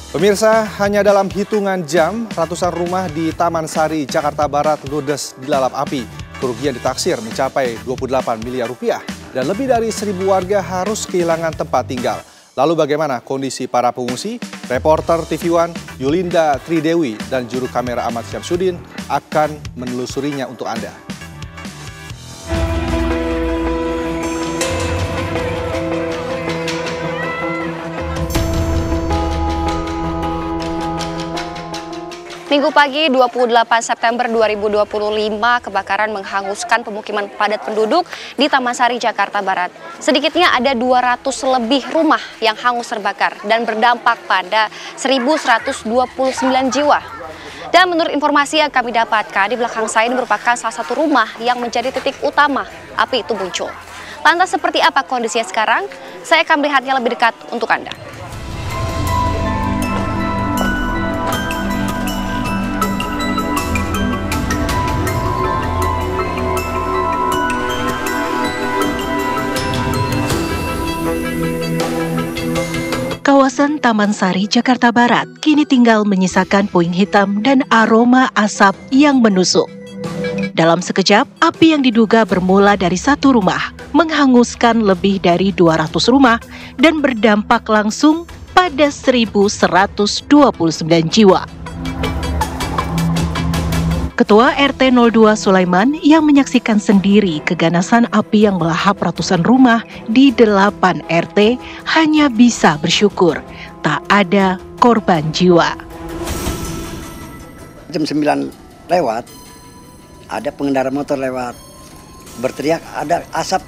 Pemirsa, hanya dalam hitungan jam, ratusan rumah di Taman Sari, Jakarta Barat ludes dilalap api. Kerugian ditaksir mencapai 28 miliar rupiah dan lebih dari 1.000 warga harus kehilangan tempat tinggal. Lalu bagaimana kondisi para pengungsi? Reporter TV One Yulinda Tridewi dan juru kamera Ahmad Syamsuddin akan menelusurinya untuk Anda. Minggu pagi 28 September 2025, kebakaran menghanguskan pemukiman padat penduduk di Taman Sari, Jakarta Barat. Sedikitnya ada 200 lebih rumah yang hangus terbakar dan berdampak pada 1.129 jiwa. Dan menurut informasi yang kami dapatkan, di belakang saya ini merupakan salah satu rumah yang menjadi titik utama api itu muncul. Lantas seperti apa kondisinya sekarang? Saya akan melihatnya lebih dekat untuk Anda. Kawasan Taman Sari, Jakarta Barat kini tinggal menyisakan puing hitam dan aroma asap yang menusuk. Dalam sekejap, api yang diduga bermula dari satu rumah menghanguskan lebih dari 200 rumah dan berdampak langsung pada 1.129 jiwa. Ketua RT 02 Sulaiman yang menyaksikan sendiri keganasan api yang melahap ratusan rumah di 8 RT hanya bisa bersyukur tak ada korban jiwa. Jam 9 lewat, ada pengendara motor lewat, berteriak ada asap.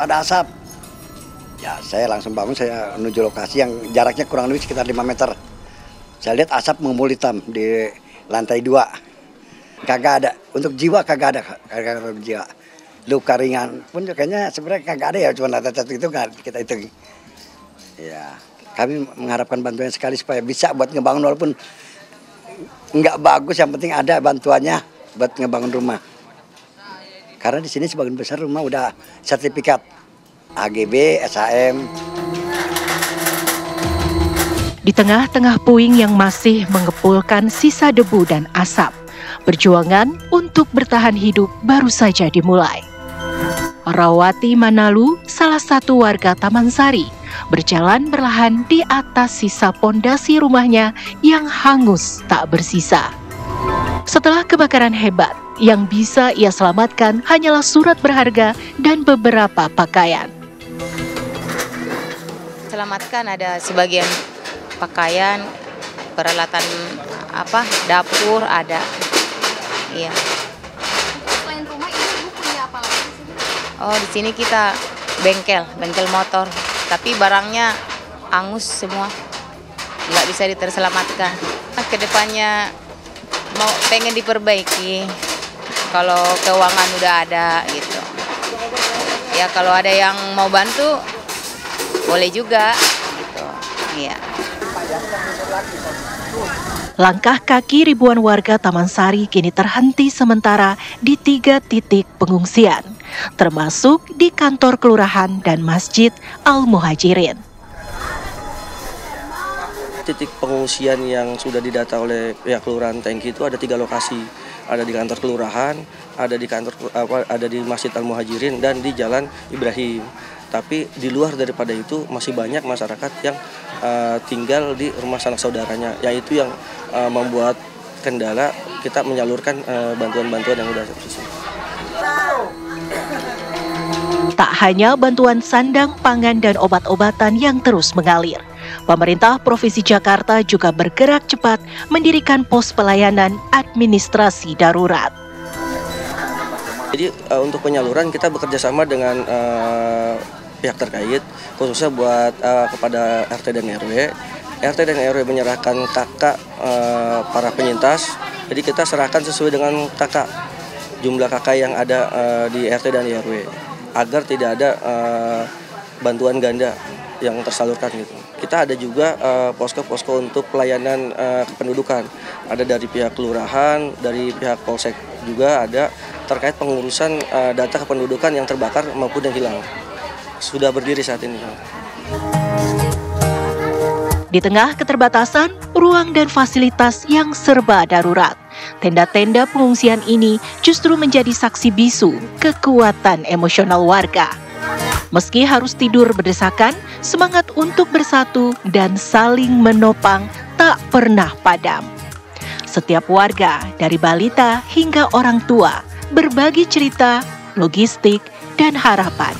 Ya saya langsung bangun, saya menuju lokasi yang jaraknya kurang lebih sekitar 5 meter. Saya lihat asap mengumpul hitam di lantai 2. Kagak ada, untuk jiwa kagak ada jiwa. Luka ringan pun kayaknya sebenarnya kagak ada ya, cuma satu itu kan kita hitung. Ya, kami mengharapkan bantuan sekali supaya bisa buat ngebangun walaupun nggak bagus, yang penting ada bantuannya buat ngebangun rumah. Karena di sini sebagian besar rumah udah sertifikat AGB, SAM. Di tengah-tengah puing yang masih mengepulkan sisa debu dan asap, perjuangan untuk bertahan hidup baru saja dimulai. Rawati Manalu, salah satu warga Taman Sari, berjalan berlahan di atas sisa pondasi rumahnya yang hangus tak bersisa. Setelah kebakaran hebat, yang bisa ia selamatkan hanyalah surat berharga dan beberapa pakaian. Selamatkan ada sebagian pakaian, peralatan dapur ada. Iya. Selain rumah, ibu punya apa lagi di sini? Oh, di sini kita bengkel motor. Tapi barangnya angus semua, nggak bisa terselamatkan. Kedepannya pengen diperbaiki. Kalau keuangan udah ada gitu. Ya kalau ada yang mau bantu, boleh juga gitu. Iya. Langkah kaki ribuan warga Taman Sari kini terhenti sementara di 3 titik pengungsian, termasuk di kantor kelurahan dan Masjid Al-Muhajirin. Titik pengungsian yang sudah didata oleh pihak kelurahan Tengki itu ada 3 lokasi, ada di kantor kelurahan, ada di Masjid Al-Muhajirin dan di Jalan Ibrahim. Tapi di luar daripada itu masih banyak masyarakat yang tinggal di rumah sanak saudaranya, yaitu yang membuat kendala kita menyalurkan bantuan-bantuan yang sudah tersisa. Tak hanya bantuan sandang, pangan, dan obat-obatan yang terus mengalir, pemerintah Provinsi Jakarta juga bergerak cepat mendirikan pos pelayanan administrasi darurat. Jadi untuk penyaluran kita bekerja sama dengan pihak terkait, khususnya buat kepada RT dan RW. RT dan RW menyerahkan kakak para penyintas, jadi kita serahkan sesuai dengan kakak, jumlah kakak yang ada di RT dan RW, agar tidak ada bantuan ganda yang tersalurkan gitu. Kita ada juga posko-posko untuk pelayanan kependudukan, ada dari pihak kelurahan, dari pihak polsek juga ada terkait pengurusan data kependudukan yang terbakar maupun yang hilang. Sudah berdiri saat ini. Di tengah keterbatasan ruang dan fasilitas yang serba darurat, tenda-tenda pengungsian ini justru menjadi saksi bisu kekuatan emosional warga. Meski harus tidur berdesakan, semangat untuk bersatu dan saling menopang tak pernah padam. Setiap warga, dari balita hingga orang tua, berbagi cerita, logistik, dan harapan.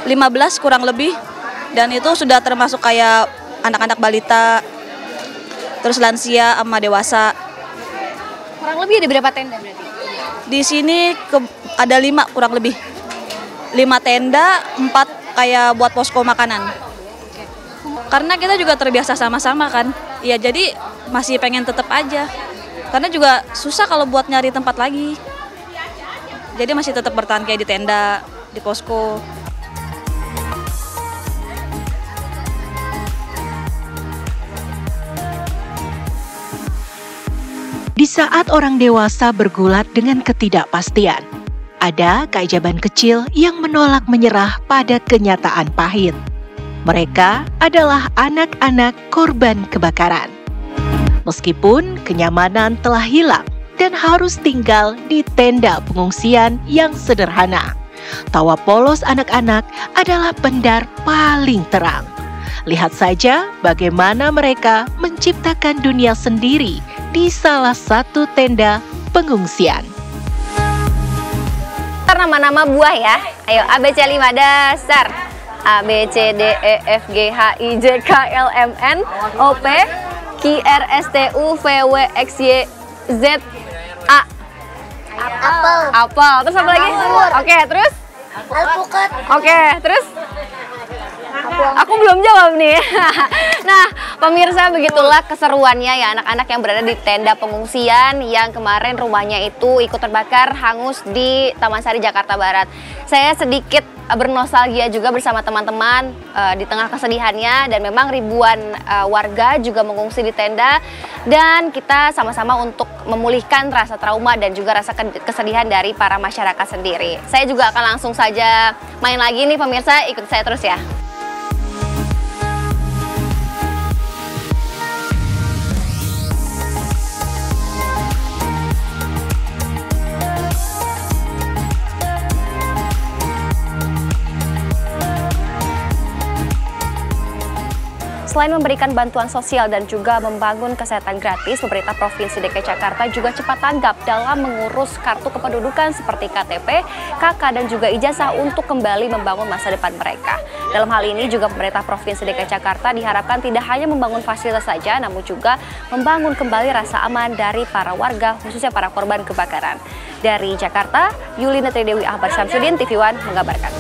15 kurang lebih, dan itu sudah termasuk kayak anak-anak balita, terus lansia sama dewasa. Kurang lebih ada berapa tenda berarti? Di sini ada 5 kurang lebih. 5 tenda, 4 kayak buat posko makanan. Karena kita juga terbiasa sama-sama kan. Ya jadi masih pengen tetap aja. Karena juga susah kalau buat nyari tempat lagi. Jadi masih tetap bertahan kayak di tenda, di posko. Di saat orang dewasa bergulat dengan ketidakpastian, ada keajaiban kecil yang menolak menyerah pada kenyataan pahit. Mereka adalah anak-anak korban kebakaran. Meskipun kenyamanan telah hilang dan harus tinggal di tenda pengungsian yang sederhana, tawa polos anak-anak adalah pendar paling terang. Lihat saja bagaimana mereka menciptakan dunia sendiri di salah satu tenda pengungsian. Nama-nama buah ya. Ayo ABC 5 dasar. A, B, C, D, E, F, G, H, I, J, K, L, M, N, O, P, Q, R, S, T, U, V, W, X, Y, Z, A. Apel. Apel. Terus apa lagi? Oke, terus? Alpukat. Oke, terus? Aku belum jawab nih. Nah, pemirsa, begitulah keseruannya ya anak-anak yang berada di tenda pengungsian yang kemarin rumahnya itu ikut terbakar hangus di Taman Sari, Jakarta Barat. Saya sedikit bernostalgia juga bersama teman-teman di tengah kesedihannya, dan memang ribuan warga juga mengungsi di tenda, dan kita sama-sama untuk memulihkan rasa trauma dan juga rasa kesedihan dari para masyarakat sendiri. Saya juga akan langsung saja main lagi nih pemirsa, ikut saya terus ya. Selain memberikan bantuan sosial dan juga membangun kesehatan gratis, pemerintah Provinsi DKI Jakarta juga cepat tanggap dalam mengurus kartu kependudukan seperti KTP, KK, dan juga ijazah untuk kembali membangun masa depan mereka. Dalam hal ini juga pemerintah Provinsi DKI Jakarta diharapkan tidak hanya membangun fasilitas saja, namun juga membangun kembali rasa aman dari para warga, khususnya para korban kebakaran. Dari Jakarta, Yulina Tridewi Ahmad Syamsuddin, TV One mengabarkan.